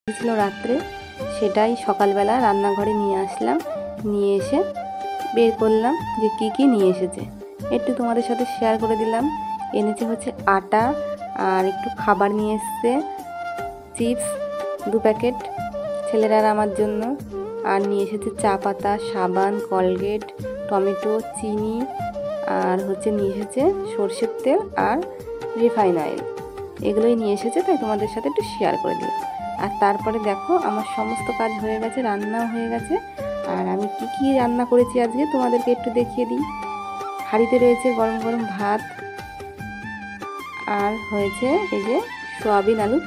ছিল রাত্রে, সেটাই সকালবেলা রান্নাঘরে নিয়ে আসলাম। নিয়ে এসে বের করলাম যে কি কি নিয়ে এসেছে, একটু তোমাদের সাথে শেয়ার করে দিলাম। এনেছে হচ্ছে আটা, আর একটু খাবার নিয়ে এসছে, চিপস 2 প্যাকেট ছেলেরা আর আমার জন্য। আর নিয়ে এসেছে চা পাতা, সাবান, কলগেট, টমেটো, চিনি, আর হচ্ছে নিয়ে এসেছে সর্ষের তেল আর রিফাইন অয়েল। এগুলোই নিয়ে এসেছে, তাই তোমাদের সাথে একটু শেয়ার করে দিলাম। আর তারপরে দেখো আমার সমস্ত কাজ হয়ে গেছে, রান্নাও হয়ে গেছে। আর আমি কি কি রান্না করেছি আজকে তোমাদেরকে একটু দেখিয়ে দিই। হাঁড়িতে রয়েছে গরম গরম ভাত, আর হয়েছে এই যে সোয়াবিন আলু।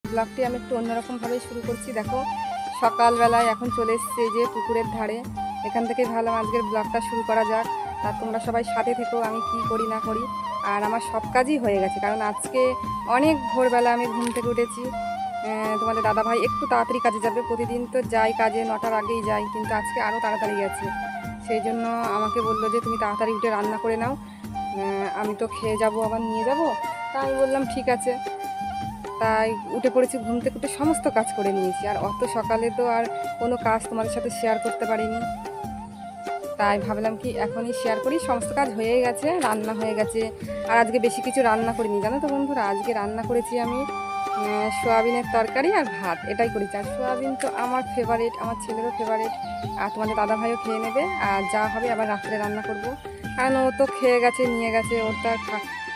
ব্লগটি আমি একটু অন্যরকমভাবে শুরু করছি। দেখো সকালবেলায় এখন চলে এসেছে এই যে পুকুরের ধারে। এখান থেকে ভালো আজকের ব্লগটা শুরু করা যাক। তা তোমরা সবাই সাথে থেকো, আমি কি করি না করি। আর আমার সব কাজই হয়ে গেছে, কারণ আজকে অনেক ভোরবেলা আমি ঘুম থেকে উঠেছি। তোমাদের দাদাভাই একটু তাড়াতাড়ি কাজে যাবে, প্রতিদিন তো যাই কাজে 9টার আগেই যাই, কিন্তু আজকে আরও তাড়াতাড়ি গেছে। সেই জন্য আমাকে বললো যে তুমি তাড়াতাড়ি উঠে রান্না করে নাও, আমি তো খেয়ে যাব, আবার নিয়ে যাব। তাই আমি বললাম ঠিক আছে। তাই উঠে পড়েছি, ঘুম থেকে উঠে সমস্ত কাজ করে নিয়েছি। আর অত সকালে তো আর কোনো কাজ তোমাদের সাথে শেয়ার করতে পারিনি, তাই ভাবলাম কি এখনই শেয়ার করি। সমস্ত কাজ হয়ে গেছে, রান্না হয়ে গেছে। আর আজকে বেশি কিছু রান্না করিনি জানো তো বন্ধুরা, আজকে রান্না করেছি আমি সোয়াবিনের তরকারি আর ভাত, এটাই করেছি। আর সোয়াবিন তো আমার ফেভারিট, আমার ছেলেরও ফেভারিট, আর তোমাদের দাদাভাইও খেয়ে নেবে। আর যা হবে আবার রাত্রে রান্না করব, কারণ ও তো খেয়ে গেছে, নিয়ে গেছে, ওর তো আর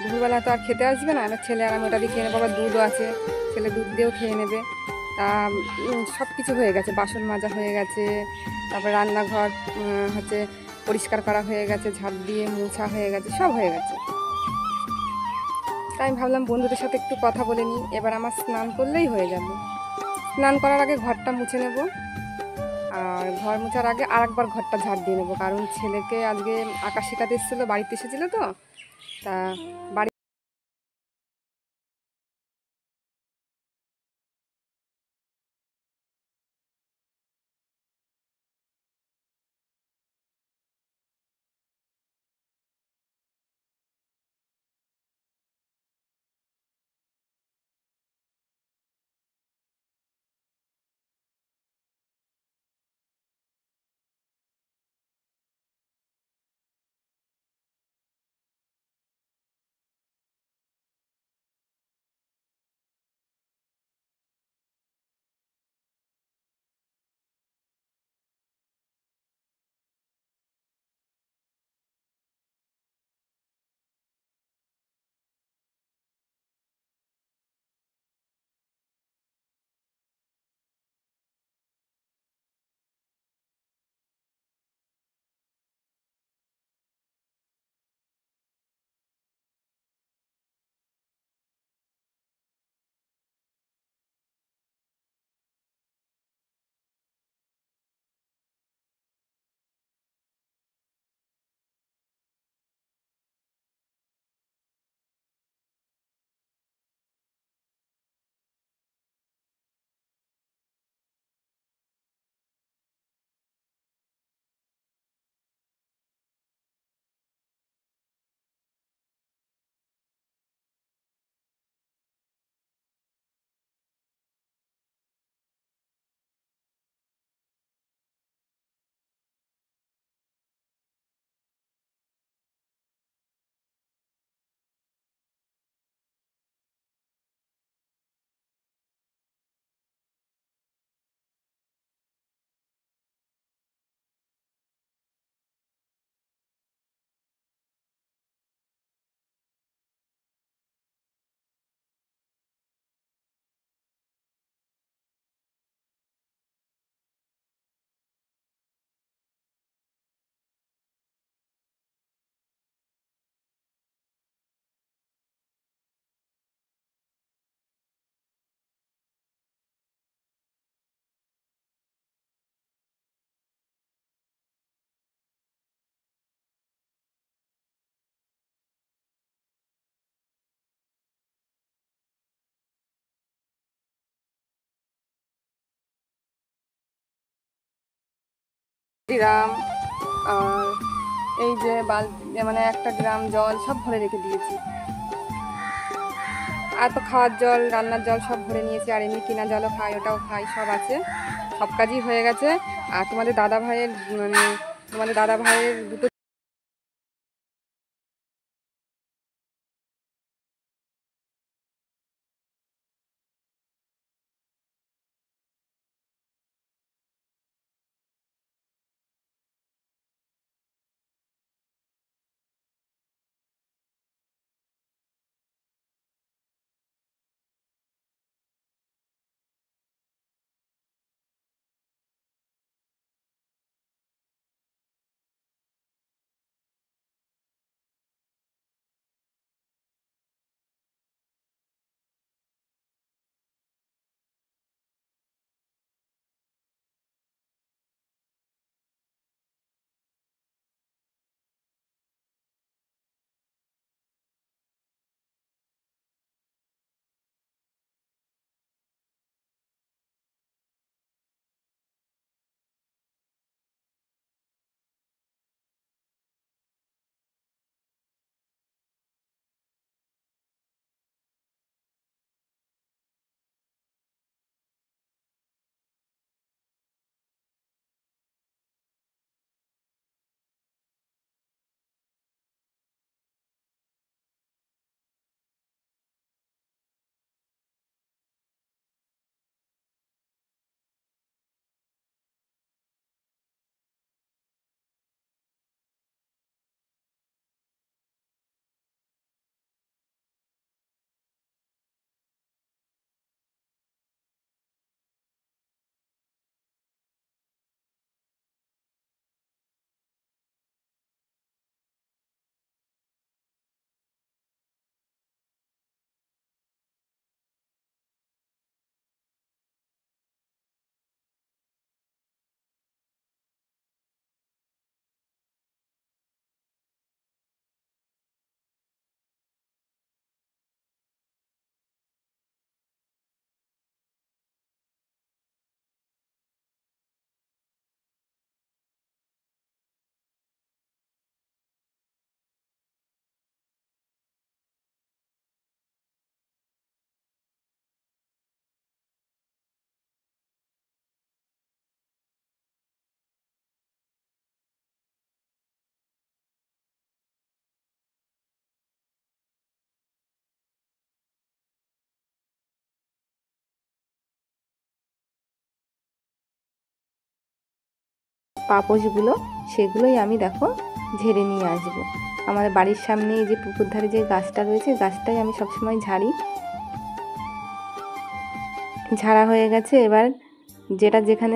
দুপুরবেলা তো আর খেতে আসবে না। আমার ছেলে আর আমি ওটা দিয়ে খেয়ে নেবো, আবার দুধও আছে, ছেলে দুধ দিয়েও খেয়ে নেবে। তা সব কিছু হয়ে গেছে, বাসন মাজা হয়ে গেছে, তারপর রান্নাঘর হচ্ছে পরিষ্কার করা হয়ে গেছে, ঝাড় দিয়ে মোছা হয়ে গেছে, সব হয়ে গেছে। তাই আমি ভাবলাম বন্ধুদের সাথে একটু কথা বলে নিই, এবার আমার স্নান করলেই হয়ে যাবে। স্নান করার আগে ঘরটা মুছে নেব, আর ঘর মোছার আগে আরেকবার ঘরটা ঝাড় দিয়ে নেবো, কারণ ছেলেকে আজকে আঁকা শেখাতে এসেছিলো, বাড়িতে এসেছিলো তো। তা বাড়ি রাম আর এই যে বালতি মানে 1টা ড্রাম জল সব ভরে রেখে দিয়েছি। আর তো খাওয়ার জল, রান্নার জল সব ভরে নিয়েছি, আর এমনি কিনা জলও খাই, ওটাও খাই, সব আছে, সব কাজই হয়ে গেছে। আর তোমাদের দাদা ভাইয়ের দুটো পাপোশগুলো, সেগুলোই আমি দেখো ঝেড়ে নিয়ে আসবো। আমার বাড়ির সামনে এই যে পুকুর ধারে যে গাছটা রয়েছে, গাছটাই আমি সবসময় ঝাড়ি। ঝাড়া হয়ে গেছে, এবার যেটা যেখানে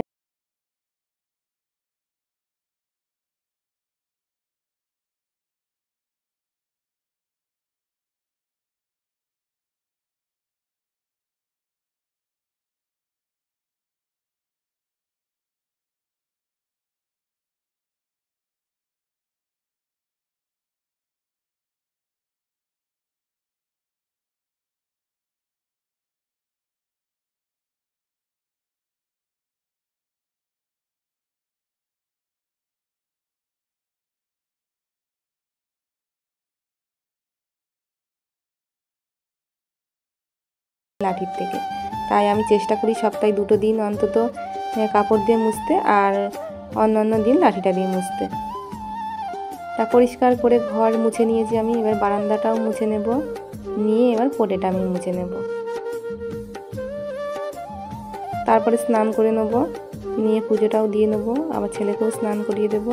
লাঠির থেকে, তাই আমি চেষ্টা করি সপ্তাহে 2টো দিন অন্তত কাপড় দিয়ে মুছতে, আর অন্য দিন লাঠিটা দিয়ে মুছতে। তা পরিষ্কার করে ঘর মুছে নিয়েছি আমি, এবার বারান্দাটাও মুছে নেব, নিয়ে এবার পোটেটা আমি মুছে নেব। তারপরে স্নান করে নেব, নিয়ে পুজোটাও দিয়ে নেব, আবার ছেলেকেও স্নান করিয়ে দেবো।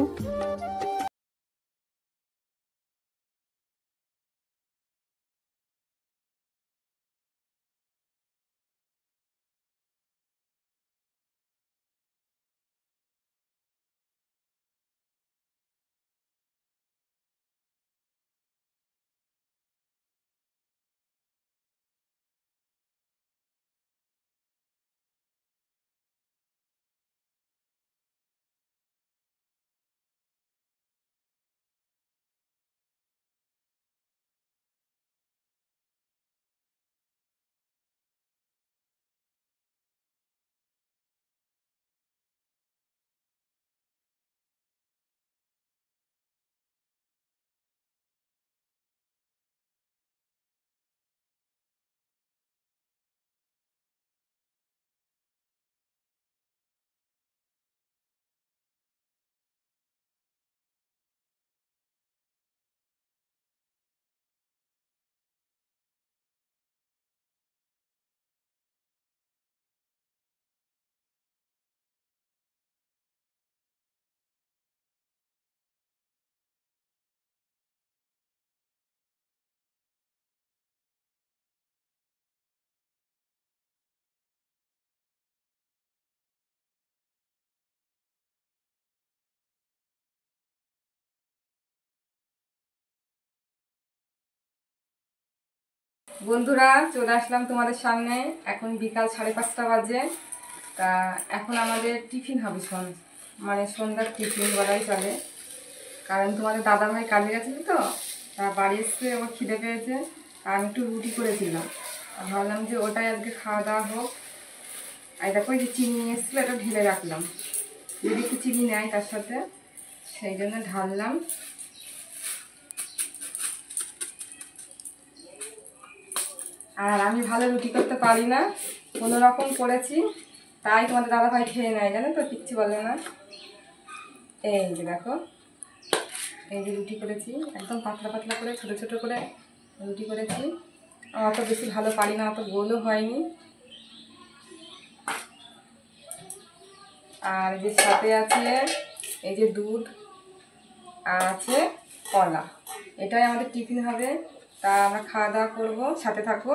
বন্ধুরা, চলে আসলাম তোমাদের সামনে। এখন বিকাল 5:30 বাজে। তা এখন আমাদের টিফিন হবে, মানে সন্ধ্যার টিফিন বলাই চলে। কারণ তোমাদের দাদাভাই কাজে গেছিল তো, তা বাড়ি এসে আমার খিদে পেয়েছে। আর আমি একটু রুটি করেছিলাম, আর ভাবলাম যে ওটাই আজকে খাওয়া দাওয়া হোক। আর দেখো এই যে চিনি নিয়ে এসেছিলো, এটা ঢেলে রাখলাম, যদি একটু চিনি নেয় তার সাথে, সেই জন্য ঢাললাম। আর আমি ভালো রুটি করতে পারি না, কোনো রকম করেছি, তাই তোমাদের দাদাভাই খেয়ে নেয়, জানো তো, কিচ্ছু বলে না। এই যে দেখো, এই যে রুটি করেছি, একদম পাতলা পাতলা করে, ছোটো ছোটো করে রুটি করেছি। অত বেশি ভালো পারি না, অত গোলও হয়নি। আর যে সাথে আছে এই যে দুধ, আর আছে কলা। এটাই আমাদের টিফিন হবে। তা আমরা খাওয়া দাওয়া করবো, সাথে থাকবো।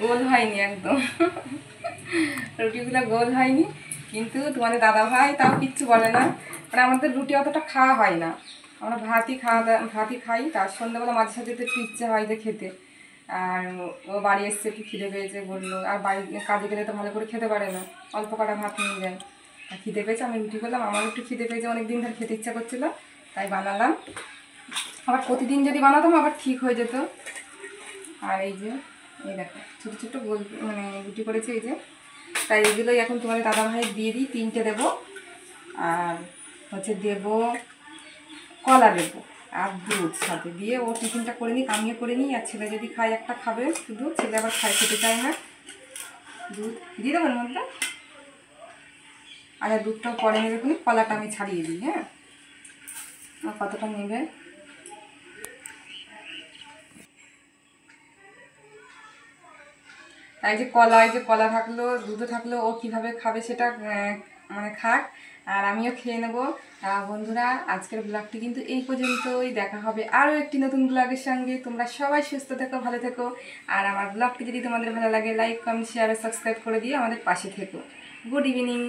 গোল হয়নি একদম, রুটিগুলো গোল হয়নি, কিন্তু তোমাদের দাদাভাই তাও কিচ্ছু বলে না। মানে আমাদের রুটি অতটা খাওয়া হয় না, আমরা ভাতই খাই। তার সন্ধ্যাবেলা মাঝে সাথে একটু ইচ্ছে হয় যে খেতে। আর ও বাড়ি এসছে, একটু খিদে পেয়েছে বললো, আর বাড়ি কাজে গেলে তো ভালো করে খেতে পারে না, অল্প কটা ভাত নিয়ে যায়। আর খিদে পেয়েছে, আমি রুটি করলাম, আমারও একটু খিদে পেয়েছে, অনেক দিন ধরে খেতে ইচ্ছা করছিলো, তাই বানালাম। আবার প্রতিদিন যদি বানাতাম আবার ঠিক হয়ে যেত। আর এই যে, এই দেখো ছোটো ছোটো গোল মানে রুটি করেছি, এই যে। তাই এগুলোই এখন তোমাদের দাদাভাই দিয়ে দিই, 3টে দেবো। আর হচ্ছে দেবো কলা, দেবো আর দুধ সাথে দিয়ে ও টিফিনটা করে নিই, আমিও করে নিই। আর ছেলে যদি খায় একটা খাবে শুধু, ছেলে আবার খেতে চায় না। দুধ দিয়ে দেবো এর মধ্যে, আর দুধটাও পরে নেবে, কোনো কলাটা আমি ছাড়িয়ে দিই। হ্যাঁ, আর কতটা নেবে। তাই যে কলা থাকলো, দুধও থাকলো, ও কীভাবে খাবে সেটা মানে খাক, আর আমিও খেয়ে নেবো। বন্ধুরা, আজকের ব্লগটি কিন্তু এই পর্যন্তই। দেখা হবে আরও একটি নতুন ব্লগের সঙ্গে। তোমরা সবাই সুস্থ থেকো, ভালো থেকো। আর আমার ব্লগটি যদি তোমাদের ভালো লাগে, লাইক, কমেন্ট, শেয়ার ও সাবস্ক্রাইব করে দিয়ে আমাদের পাশে থেকো। Good evening.